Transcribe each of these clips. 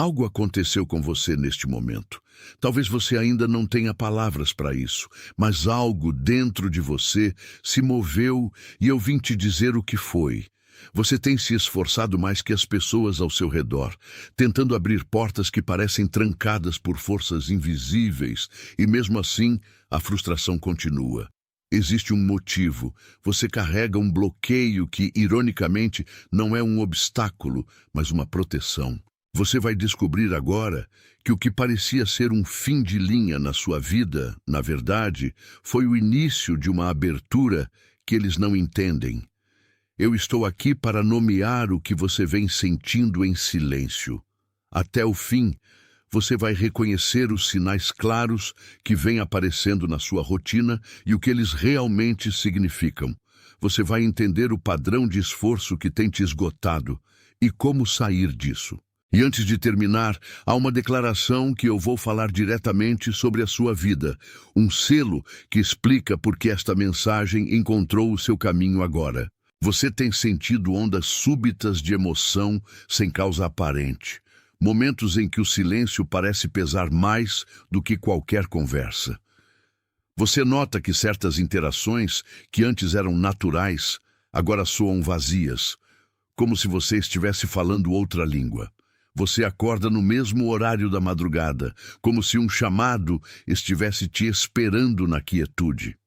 Algo aconteceu com você neste momento. Talvez você ainda não tenha palavras para isso, mas algo dentro de você se moveu e eu vim te dizer o que foi. Você tem se esforçado mais que as pessoas ao seu redor, tentando abrir portas que parecem trancadas por forças invisíveis, e mesmo assim a frustração continua. Existe um motivo. Você carrega um bloqueio que, ironicamente, não é um obstáculo, mas uma proteção. Você vai descobrir agora que o que parecia ser um fim de linha na sua vida, na verdade, foi o início de uma abertura que eles não entendem. Eu estou aqui para nomear o que você vem sentindo em silêncio. Até o fim, você vai reconhecer os sinais claros que vêm aparecendo na sua rotina e o que eles realmente significam. Você vai entender o padrão de esforço que tem te esgotado e como sair disso. E antes de terminar, há uma declaração que eu vou falar diretamente sobre a sua vida, um selo que explica por que esta mensagem encontrou o seu caminho agora. Você tem sentido ondas súbitas de emoção sem causa aparente, momentos em que o silêncio parece pesar mais do que qualquer conversa. Você nota que certas interações, que antes eram naturais, agora soam vazias, como se você estivesse falando outra língua. Você acorda no mesmo horário da madrugada, como se um chamado estivesse te esperando na quietude.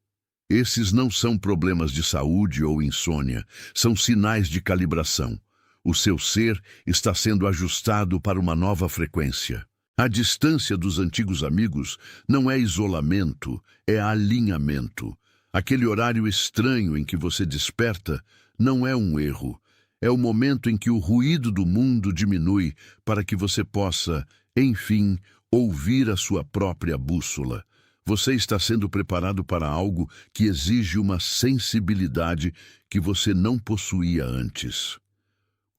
Esses não são problemas de saúde ou insônia, são sinais de calibração. O seu ser está sendo ajustado para uma nova frequência. A distância dos antigos amigos não é isolamento, é alinhamento. Aquele horário estranho em que você desperta não é um erro. É o momento em que o ruído do mundo diminui para que você possa, enfim, ouvir a sua própria bússola. Você está sendo preparado para algo que exige uma sensibilidade que você não possuía antes.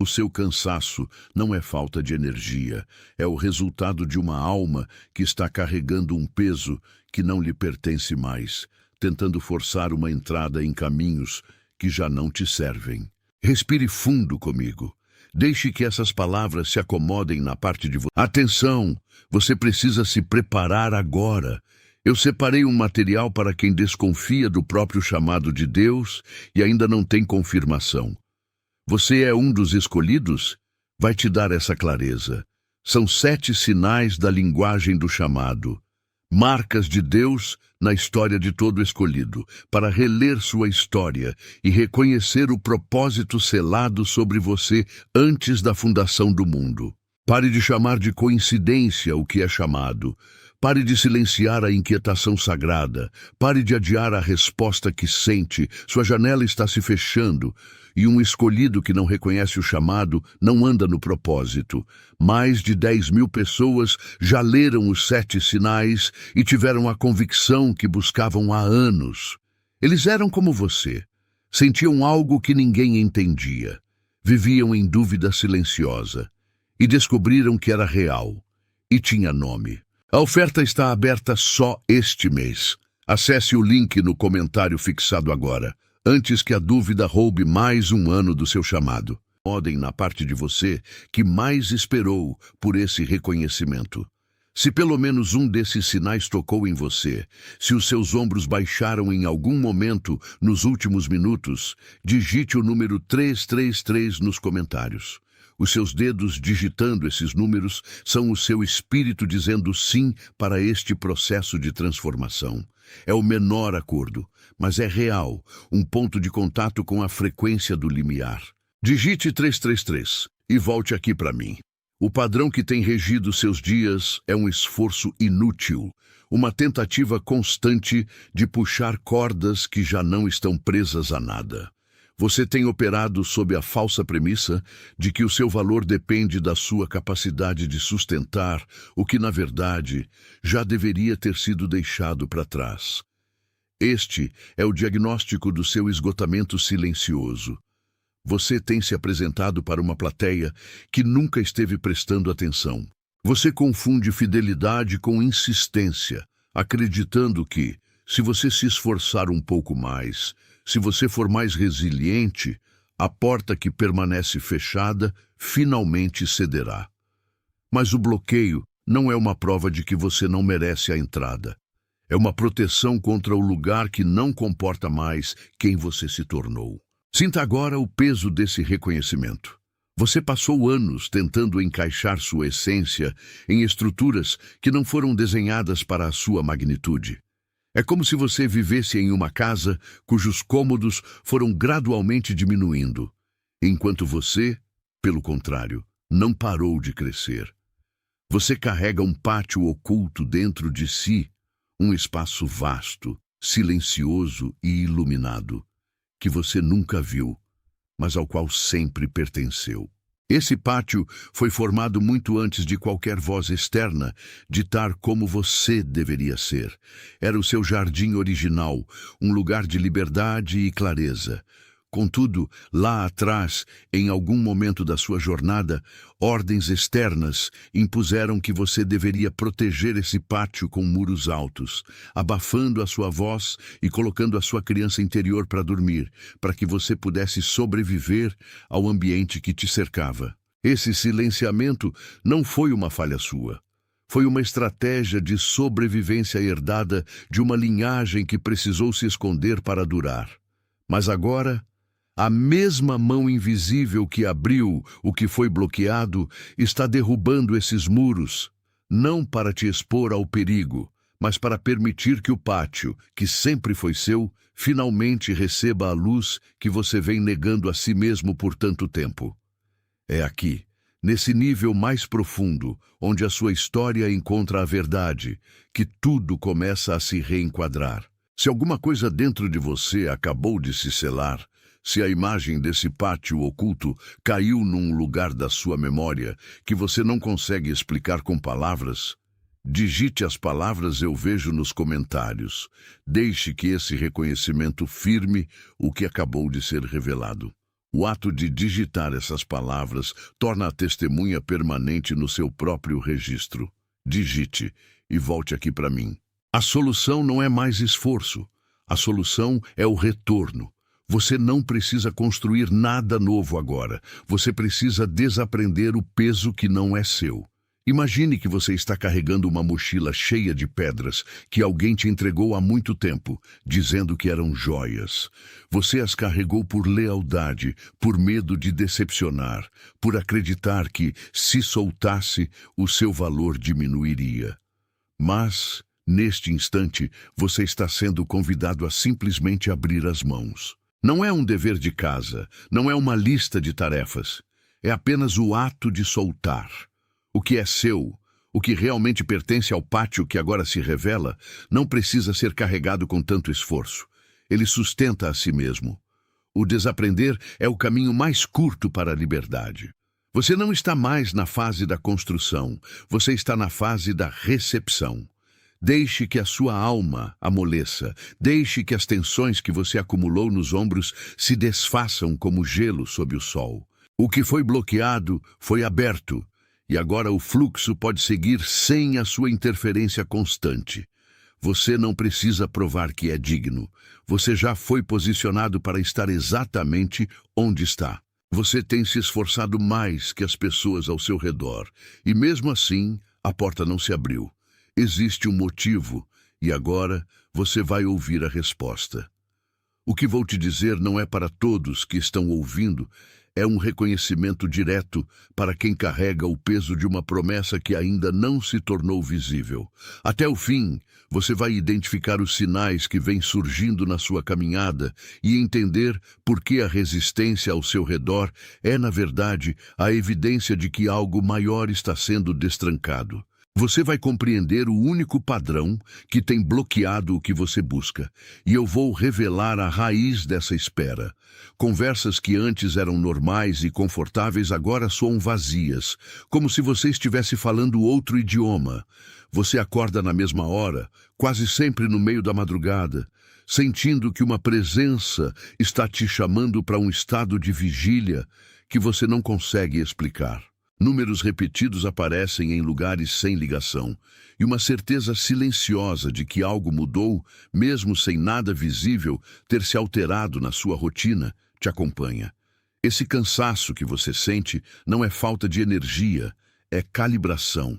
O seu cansaço não é falta de energia, é o resultado de uma alma que está carregando um peso que não lhe pertence mais, tentando forçar uma entrada em caminhos que já não te servem. Respire fundo comigo. Deixe que essas palavras se acomodem na parte de você. Atenção! Você precisa se preparar agora. Eu separei um material para quem desconfia do próprio chamado de Deus e ainda não tem confirmação. Você é um dos escolhidos? Vai te dar essa clareza. São 7 sinais da linguagem do chamado. Marcas de Deus na história de todo escolhido, para reler sua história e reconhecer o propósito selado sobre você antes da fundação do mundo. Pare de chamar de coincidência o que é chamado. Pare de silenciar a inquietação sagrada. Pare de adiar a resposta que sente. Sua janela está se fechando. E um escolhido que não reconhece o chamado não anda no propósito. Mais de 10.000 pessoas já leram os 7 sinais e tiveram a convicção que buscavam há anos. Eles eram como você. Sentiam algo que ninguém entendia. Viviam em dúvida silenciosa. E descobriram que era real. E tinha nome. A oferta está aberta só este mês. Acesse o link no comentário fixado agora, antes que a dúvida roube mais um ano do seu chamado. Podem na parte de você que mais esperou por esse reconhecimento. Se pelo menos um desses sinais tocou em você, se os seus ombros baixaram em algum momento nos últimos minutos, digite o número 333 nos comentários. Os seus dedos digitando esses números são o seu espírito dizendo sim para este processo de transformação. É o menor acordo, mas é real, um ponto de contato com a frequência do limiar. Digite 333 e volte aqui para mim. O padrão que tem regido seus dias é um esforço inútil, uma tentativa constante de puxar cordas que já não estão presas a nada. Você tem operado sob a falsa premissa de que o seu valor depende da sua capacidade de sustentar o que, na verdade, já deveria ter sido deixado para trás. Este é o diagnóstico do seu esgotamento silencioso. Você tem se apresentado para uma plateia que nunca esteve prestando atenção. Você confunde fidelidade com insistência, acreditando que, se você se esforçar um pouco mais, se você for mais resiliente, a porta que permanece fechada finalmente cederá. Mas o bloqueio não é uma prova de que você não merece a entrada. É uma proteção contra o lugar que não comporta mais quem você se tornou. Sinta agora o peso desse reconhecimento. Você passou anos tentando encaixar sua essência em estruturas que não foram desenhadas para a sua magnitude. É como se você vivesse em uma casa cujos cômodos foram gradualmente diminuindo, enquanto você, pelo contrário, não parou de crescer. Você carrega um pátio oculto dentro de si, um espaço vasto, silencioso e iluminado, que você nunca viu, mas ao qual sempre pertenceu. Esse pátio foi formado muito antes de qualquer voz externa ditar como você deveria ser. Era o seu jardim original, um lugar de liberdade e clareza. Contudo, lá atrás, em algum momento da sua jornada, ordens externas impuseram que você deveria proteger esse pátio com muros altos, abafando a sua voz e colocando a sua criança interior para dormir, para que você pudesse sobreviver ao ambiente que te cercava. Esse silenciamento não foi uma falha sua. Foi uma estratégia de sobrevivência herdada de uma linhagem que precisou se esconder para durar. Mas agora, a mesma mão invisível que abriu o que foi bloqueado está derrubando esses muros, não para te expor ao perigo, mas para permitir que o pátio, que sempre foi seu, finalmente receba a luz que você vem negando a si mesmo por tanto tempo. É aqui, nesse nível mais profundo, onde a sua história encontra a verdade, que tudo começa a se reenquadrar. Se alguma coisa dentro de você acabou de se selar, se a imagem desse pátio oculto caiu num lugar da sua memória que você não consegue explicar com palavras, digite as palavras "eu vejo" nos comentários. Deixe que esse reconhecimento firme o que acabou de ser revelado. O ato de digitar essas palavras torna a testemunha permanente no seu próprio registro. Digite e volte aqui para mim. A solução não é mais esforço. A solução é o retorno. Você não precisa construir nada novo agora. Você precisa desaprender o peso que não é seu. Imagine que você está carregando uma mochila cheia de pedras que alguém te entregou há muito tempo, dizendo que eram joias. Você as carregou por lealdade, por medo de decepcionar, por acreditar que, se soltasse, o seu valor diminuiria. Mas, neste instante, você está sendo convidado a simplesmente abrir as mãos. Não é um dever de casa, não é uma lista de tarefas. É apenas o ato de soltar. O que é seu, o que realmente pertence ao pátio que agora se revela, não precisa ser carregado com tanto esforço. Ele sustenta a si mesmo. O desaprender é o caminho mais curto para a liberdade. Você não está mais na fase da construção, você está na fase da recepção. Deixe que a sua alma amoleça. Deixe que as tensões que você acumulou nos ombros se desfaçam como gelo sob o sol. O que foi bloqueado foi aberto, e agora o fluxo pode seguir sem a sua interferência constante. Você não precisa provar que é digno. Você já foi posicionado para estar exatamente onde está. Você tem se esforçado mais que as pessoas ao seu redor, e mesmo assim, a porta não se abriu. Existe um motivo, e agora você vai ouvir a resposta. O que vou te dizer não é para todos que estão ouvindo, é um reconhecimento direto para quem carrega o peso de uma promessa que ainda não se tornou visível. Até o fim, você vai identificar os sinais que vêm surgindo na sua caminhada e entender por que a resistência ao seu redor é, na verdade, a evidência de que algo maior está sendo destrancado. Você vai compreender o único padrão que tem bloqueado o que você busca, e eu vou revelar a raiz dessa espera. Conversas que antes eram normais e confortáveis agora soam vazias, como se você estivesse falando outro idioma. Você acorda na mesma hora, quase sempre no meio da madrugada, sentindo que uma presença está te chamando para um estado de vigília que você não consegue explicar. Números repetidos aparecem em lugares sem ligação, e uma certeza silenciosa de que algo mudou, mesmo sem nada visível ter se alterado na sua rotina, te acompanha. Esse cansaço que você sente não é falta de energia, é calibração.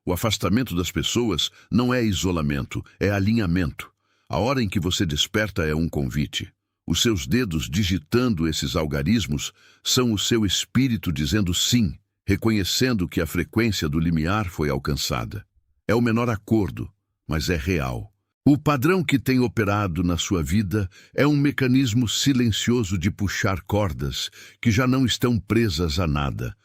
O afastamento das pessoas não é isolamento, é alinhamento. A hora em que você desperta é um convite. Os seus dedos digitando esses algarismos são o seu espírito dizendo sim, reconhecendo que a frequência do limiar foi alcançada. É o menor acordo, mas é real. O padrão que tem operado na sua vida é um mecanismo silencioso de puxar cordas que já não estão presas a nada.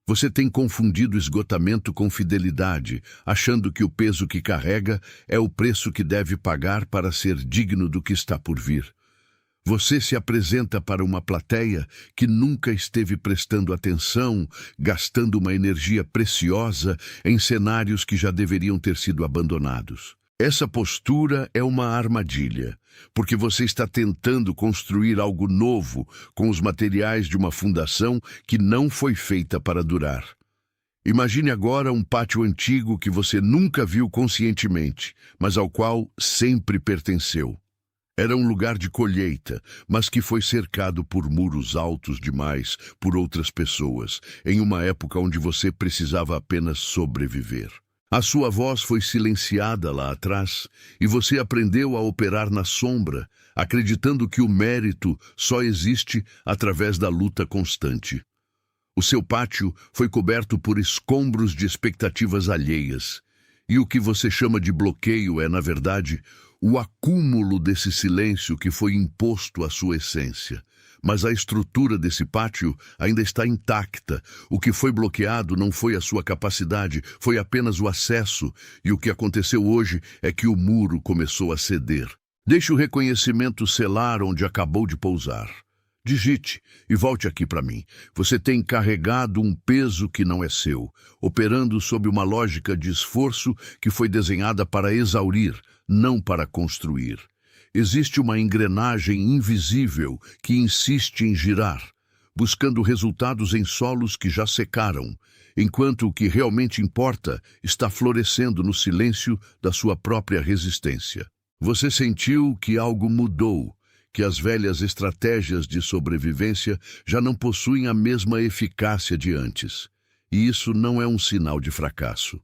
Você tem confundido esgotamento com fidelidade, achando que o peso que carrega é o preço que deve pagar para ser digno do que está por vir. Você se apresenta para uma plateia que nunca esteve prestando atenção, gastando uma energia preciosa em cenários que já deveriam ter sido abandonados. Essa postura é uma armadilha, porque você está tentando construir algo novo com os materiais de uma fundação que não foi feita para durar. Imagine agora um pátio antigo que você nunca viu conscientemente, mas ao qual sempre pertenceu. Era um lugar de colheita, mas que foi cercado por muros altos demais por outras pessoas, em uma época onde você precisava apenas sobreviver. A sua voz foi silenciada lá atrás e você aprendeu a operar na sombra, acreditando que o mérito só existe através da luta constante. O seu pátio foi coberto por escombros de expectativas alheias, e o que você chama de bloqueio é, na verdade, o acúmulo desse silêncio que foi imposto à sua essência. Mas a estrutura desse pátio ainda está intacta. O que foi bloqueado não foi a sua capacidade, foi apenas o acesso, e o que aconteceu hoje é que o muro começou a ceder. Deixe o reconhecimento selar onde acabou de pousar. Digite e volte aqui para mim. Você tem carregado um peso que não é seu, operando sob uma lógica de esforço que foi desenhada para exaurir, não para construir. Existe uma engrenagem invisível que insiste em girar, buscando resultados em solos que já secaram, enquanto o que realmente importa está florescendo no silêncio da sua própria resistência. Você sentiu que algo mudou, que as velhas estratégias de sobrevivência já não possuem a mesma eficácia de antes. E isso não é um sinal de fracasso.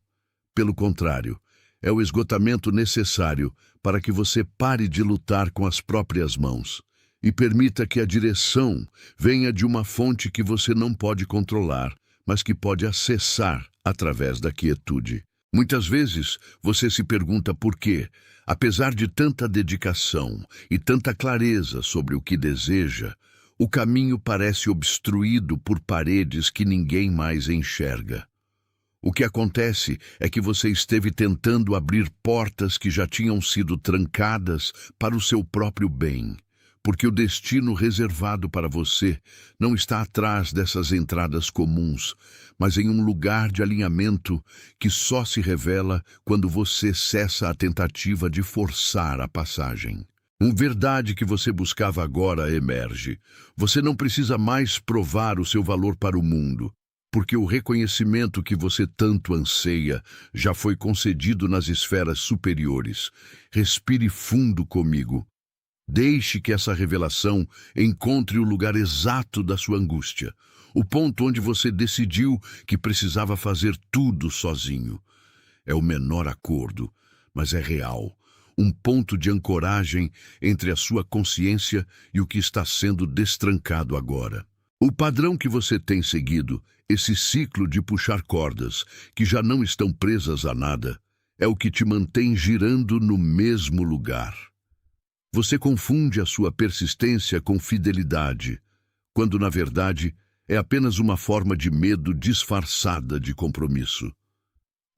Pelo contrário, é o esgotamento necessário para que você pare de lutar com as próprias mãos e permita que a direção venha de uma fonte que você não pode controlar, mas que pode acessar através da quietude. Muitas vezes você se pergunta por quê, apesar de tanta dedicação e tanta clareza sobre o que deseja, o caminho parece obstruído por paredes que ninguém mais enxerga. O que acontece é que você esteve tentando abrir portas que já tinham sido trancadas para o seu próprio bem, porque o destino reservado para você não está atrás dessas entradas comuns, mas em um lugar de alinhamento que só se revela quando você cessa a tentativa de forçar a passagem. Uma verdade que você buscava agora emerge. Você não precisa mais provar o seu valor para o mundo, porque o reconhecimento que você tanto anseia já foi concedido nas esferas superiores. Respire fundo comigo. Deixe que essa revelação encontre o lugar exato da sua angústia, o ponto onde você decidiu que precisava fazer tudo sozinho. É o menor acordo, mas é real. Um ponto de ancoragem entre a sua consciência e o que está sendo destrancado agora. O padrão que você tem seguido, esse ciclo de puxar cordas que já não estão presas a nada, é o que te mantém girando no mesmo lugar. Você confunde a sua persistência com fidelidade, quando na verdade é apenas uma forma de medo disfarçada de compromisso.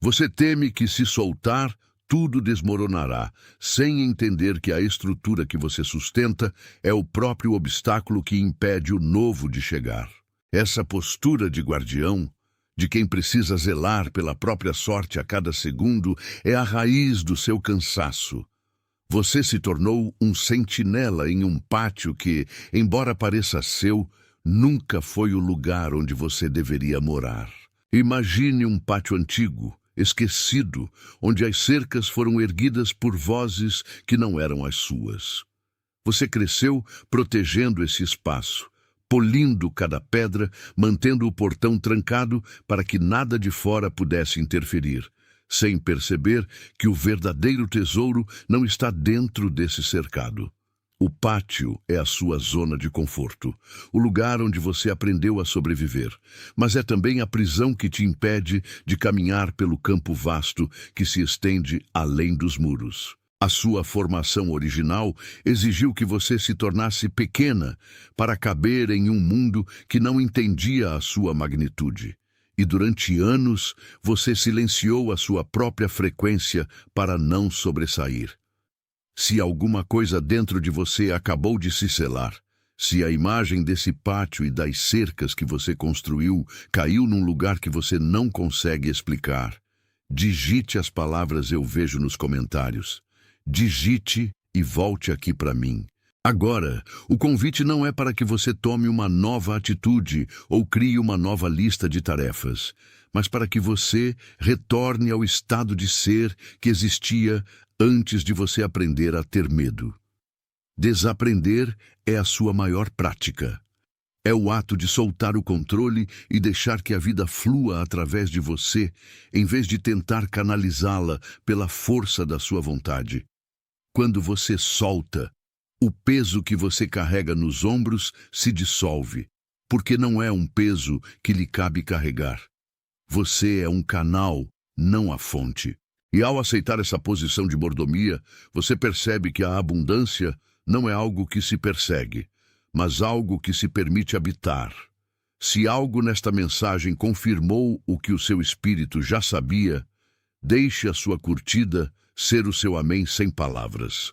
Você teme que, se soltar, tudo desmoronará, sem entender que a estrutura que você sustenta é o próprio obstáculo que impede o novo de chegar. Essa postura de guardião, de quem precisa zelar pela própria sorte a cada segundo, é a raiz do seu cansaço. Você se tornou um sentinela em um pátio que, embora pareça seu, nunca foi o lugar onde você deveria morar. Imagine um pátio antigo, esquecido, onde as cercas foram erguidas por vozes que não eram as suas. Você cresceu protegendo esse espaço, polindo cada pedra, mantendo o portão trancado para que nada de fora pudesse interferir, sem perceber que o verdadeiro tesouro não está dentro desse cercado. O pátio é a sua zona de conforto, o lugar onde você aprendeu a sobreviver, mas é também a prisão que te impede de caminhar pelo campo vasto que se estende além dos muros. A sua formação original exigiu que você se tornasse pequena para caber em um mundo que não entendia a sua magnitude. E durante anos você silenciou a sua própria frequência para não sobressair. Se alguma coisa dentro de você acabou de se selar, se a imagem desse pátio e das cercas que você construiu caiu num lugar que você não consegue explicar, digite as palavras "eu vejo" nos comentários. Digite e volte aqui para mim. Agora, o convite não é para que você tome uma nova atitude ou crie uma nova lista de tarefas, mas para que você retorne ao estado de ser que existia antes de você aprender a ter medo. Desaprender é a sua maior prática. É o ato de soltar o controle e deixar que a vida flua através de você, em vez de tentar canalizá-la pela força da sua vontade. Quando você solta, o peso que você carrega nos ombros se dissolve, porque não é um peso que lhe cabe carregar. Você é um canal, não a fonte. E ao aceitar essa posição de mordomia, você percebe que a abundância não é algo que se persegue, mas algo que se permite habitar. Se algo nesta mensagem confirmou o que o seu espírito já sabia, deixe a sua curtida ser o seu amém sem palavras.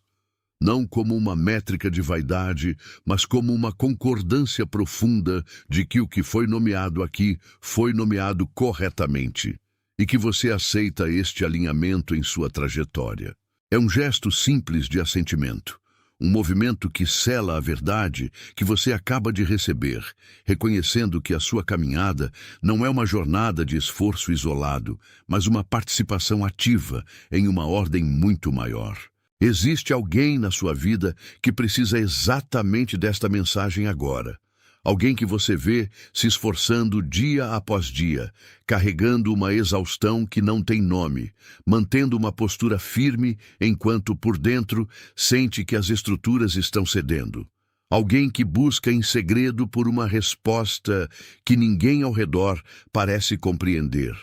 Não como uma métrica de vaidade, mas como uma concordância profunda de que o que foi nomeado aqui foi nomeado corretamente, e que você aceita este alinhamento em sua trajetória. É um gesto simples de assentimento, um movimento que sela a verdade que você acaba de receber, reconhecendo que a sua caminhada não é uma jornada de esforço isolado, mas uma participação ativa em uma ordem muito maior. Existe alguém na sua vida que precisa exatamente desta mensagem agora. Alguém que você vê se esforçando dia após dia, carregando uma exaustão que não tem nome, mantendo uma postura firme enquanto por dentro sente que as estruturas estão cedendo. Alguém que busca em segredo por uma resposta que ninguém ao redor parece compreender.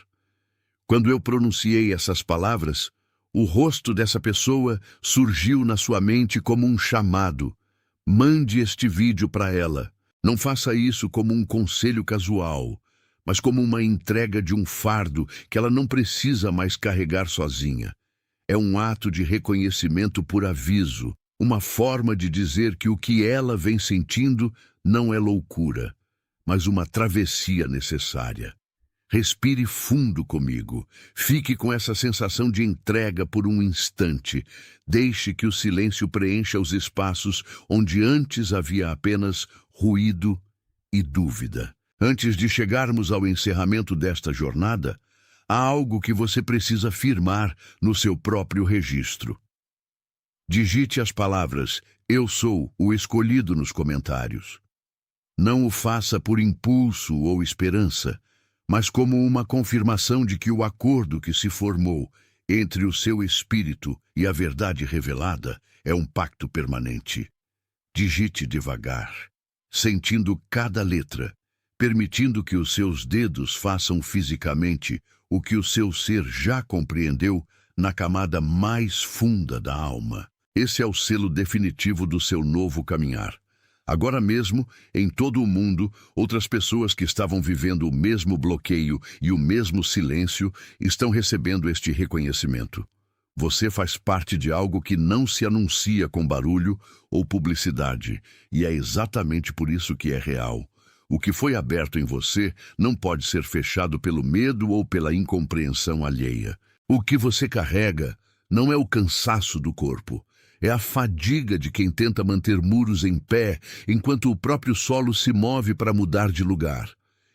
Quando eu pronunciei essas palavras, o rosto dessa pessoa surgiu na sua mente como um chamado. Mande este vídeo para ela. Não faça isso como um conselho casual, mas como uma entrega de um fardo que ela não precisa mais carregar sozinha. É um ato de reconhecimento por aviso, uma forma de dizer que o que ela vem sentindo não é loucura, mas uma travessia necessária. Respire fundo comigo. Fique com essa sensação de entrega por um instante. Deixe que o silêncio preencha os espaços onde antes havia apenas ruído e dúvida. Antes de chegarmos ao encerramento desta jornada, há algo que você precisa firmar no seu próprio registro. Digite as palavras "eu sou o escolhido" nos comentários. Não o faça por impulso ou esperança, mas como uma confirmação de que o acordo que se formou entre o seu espírito e a verdade revelada é um pacto permanente. Digite devagar, sentindo cada letra, permitindo que os seus dedos façam fisicamente o que o seu ser já compreendeu na camada mais funda da alma. Esse é o selo definitivo do seu novo caminhar. Agora mesmo, em todo o mundo, outras pessoas que estavam vivendo o mesmo bloqueio e o mesmo silêncio estão recebendo este reconhecimento. Você faz parte de algo que não se anuncia com barulho ou publicidade, e é exatamente por isso que é real. O que foi aberto em você não pode ser fechado pelo medo ou pela incompreensão alheia. O que você carrega não é o cansaço do corpo, é a fadiga de quem tenta manter muros em pé enquanto o próprio solo se move para mudar de lugar.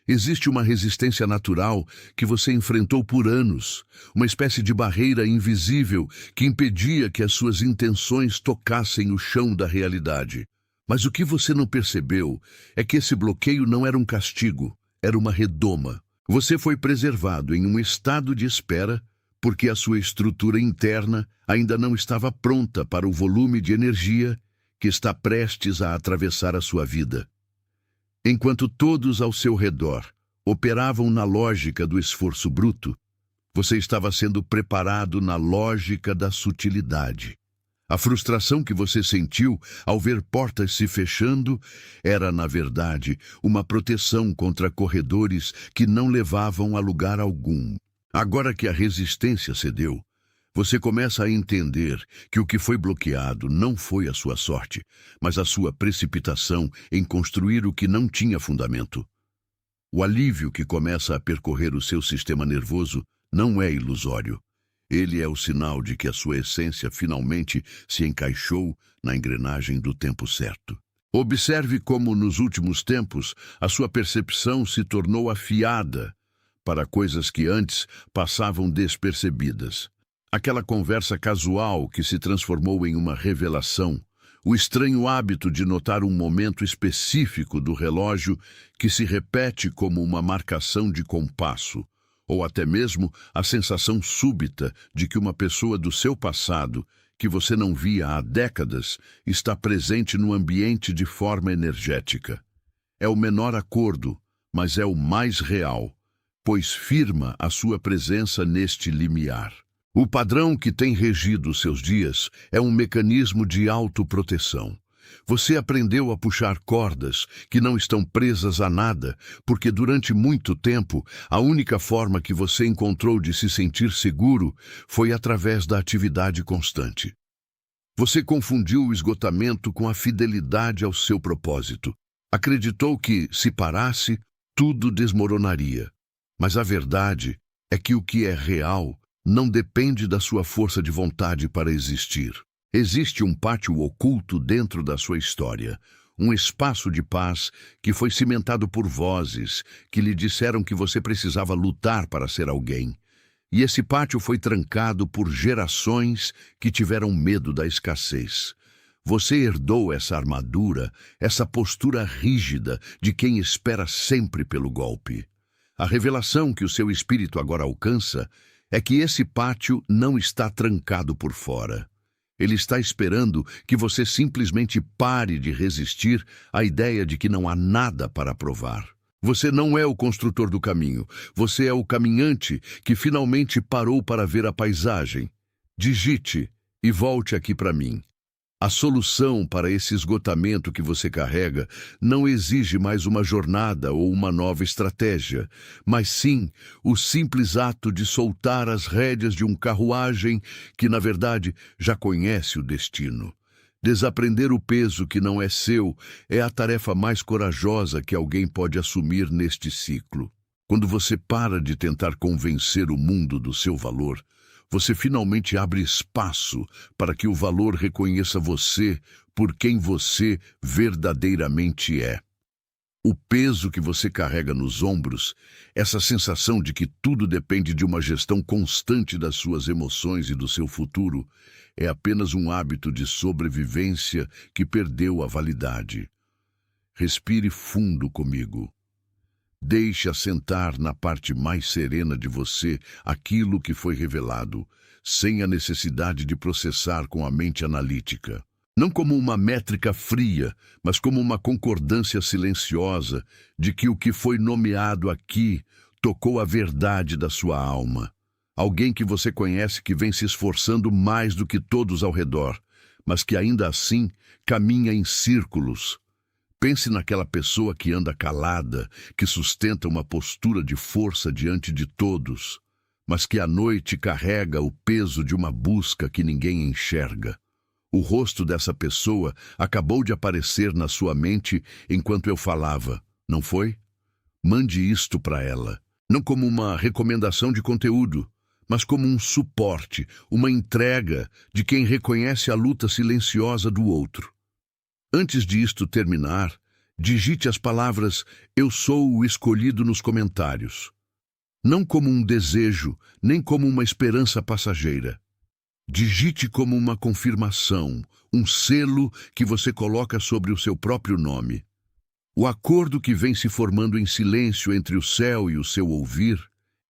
Existe uma resistência natural que você enfrentou por anos, uma espécie de barreira invisível que impedia que as suas intenções tocassem o chão da realidade. Mas o que você não percebeu é que esse bloqueio não era um castigo, era uma redoma. Você foi preservado em um estado de espera porque a sua estrutura interna ainda não estava pronta para o volume de energia que está prestes a atravessar a sua vida. Enquanto todos ao seu redor operavam na lógica do esforço bruto, você estava sendo preparado na lógica da sutilidade. A frustração que você sentiu ao ver portas se fechando era, na verdade, uma proteção contra corredores que não levavam a lugar algum. Agora que a resistência cedeu, você começa a entender que o que foi bloqueado não foi a sua sorte, mas a sua precipitação em construir o que não tinha fundamento. O alívio que começa a percorrer o seu sistema nervoso não é ilusório. Ele é o sinal de que a sua essência finalmente se encaixou na engrenagem do tempo certo. Observe como, nos últimos tempos, a sua percepção se tornou afiada para coisas que antes passavam despercebidas. Aquela conversa casual que se transformou em uma revelação, o estranho hábito de notar um momento específico do relógio que se repete como uma marcação de compasso, ou até mesmo a sensação súbita de que uma pessoa do seu passado, que você não via há décadas, está presente no ambiente de forma energética. É o menor acordo, mas é o mais real, pois firma a sua presença neste limiar. O padrão que tem regido seus dias é um mecanismo de autoproteção. Você aprendeu a puxar cordas que não estão presas a nada, porque durante muito tempo a única forma que você encontrou de se sentir seguro foi através da atividade constante. Você confundiu o esgotamento com a fidelidade ao seu propósito. Acreditou que, se parasse, tudo desmoronaria. Mas a verdade é que o que é real não depende da sua força de vontade para existir. Existe um pátio oculto dentro da sua história, um espaço de paz que foi cimentado por vozes que lhe disseram que você precisava lutar para ser alguém. E esse pátio foi trancado por gerações que tiveram medo da escassez. Você herdou essa armadura, essa postura rígida de quem espera sempre pelo golpe. A revelação que o seu espírito agora alcança é que esse pátio não está trancado por fora. Ele está esperando que você simplesmente pare de resistir à ideia de que não há nada para provar. Você não é o construtor do caminho, você é o caminhante que finalmente parou para ver a paisagem. Digite e volte aqui para mim. A solução para esse esgotamento que você carrega não exige mais uma jornada ou uma nova estratégia, mas sim o simples ato de soltar as rédeas de um carruagem que, na verdade, já conhece o destino. Desaprender o peso que não é seu é a tarefa mais corajosa que alguém pode assumir neste ciclo. Quando você para de tentar convencer o mundo do seu valor, você finalmente abre espaço para que o valor reconheça você por quem você verdadeiramente é. O peso que você carrega nos ombros, essa sensação de que tudo depende de uma gestão constante das suas emoções e do seu futuro, é apenas um hábito de sobrevivência que perdeu a validade. Respire fundo comigo. Deixe assentar na parte mais serena de você aquilo que foi revelado, sem a necessidade de processar com a mente analítica. Não como uma métrica fria, mas como uma concordância silenciosa de que o que foi nomeado aqui tocou a verdade da sua alma. Alguém que você conhece que vem se esforçando mais do que todos ao redor, mas que ainda assim caminha em círculos. Pense naquela pessoa que anda calada, que sustenta uma postura de força diante de todos, mas que à noite carrega o peso de uma busca que ninguém enxerga. O rosto dessa pessoa acabou de aparecer na sua mente enquanto eu falava, não foi? Mande isto para ela, não como uma recomendação de conteúdo, mas como um suporte, uma entrega de quem reconhece a luta silenciosa do outro. Antes de isto terminar, digite as palavras "Eu sou o escolhido" nos comentários. Não como um desejo, nem como uma esperança passageira. Digite como uma confirmação, um selo que você coloca sobre o seu próprio nome. O acordo que vem se formando em silêncio entre o céu e o seu ouvir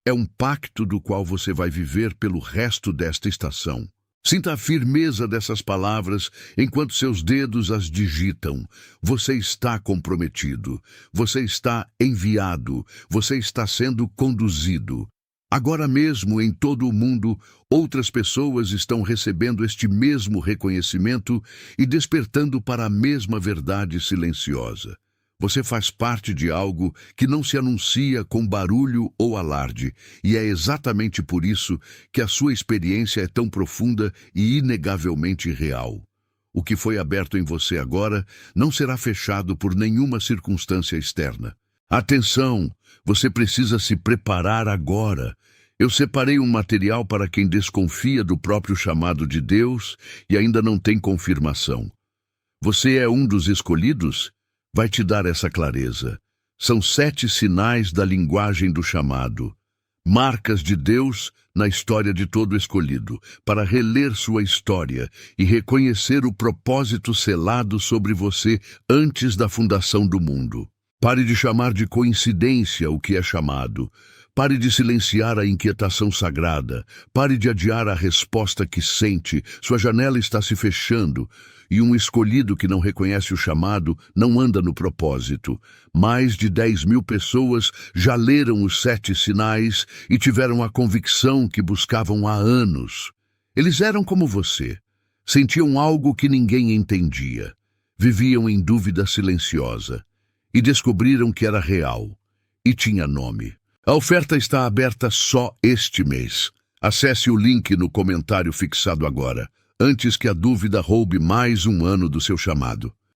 é um pacto do qual você vai viver pelo resto desta estação. Sinta a firmeza dessas palavras enquanto seus dedos as digitam. Você está comprometido, você está enviado, você está sendo conduzido. Agora mesmo, em todo o mundo, outras pessoas estão recebendo este mesmo reconhecimento e despertando para a mesma verdade silenciosa. Você faz parte de algo que não se anuncia com barulho ou alarde, e é exatamente por isso que a sua experiência é tão profunda e inegavelmente real. O que foi aberto em você agora não será fechado por nenhuma circunstância externa. Atenção! Você precisa se preparar agora. Eu separei um material para quem desconfia do próprio chamado de Deus e ainda não tem confirmação. Você é um dos escolhidos? Vai te dar essa clareza. São 7 sinais da linguagem do chamado, marcas de Deus na história de todo escolhido, para reler sua história e reconhecer o propósito selado sobre você antes da fundação do mundo. Pare de chamar de coincidência o que é chamado. Pare de silenciar a inquietação sagrada. Pare de adiar a resposta que sente. Sua janela está se fechando. E um escolhido que não reconhece o chamado não anda no propósito. Mais de 10.000 pessoas já leram os 7 sinais e tiveram a convicção que buscavam há anos. Eles eram como você. Sentiam algo que ninguém entendia. Viviam em dúvida silenciosa. E descobriram que era real. E tinha nome. A oferta está aberta só este mês. Acesse o link no comentário fixado agora, antes que a dúvida roube mais um ano do seu chamado.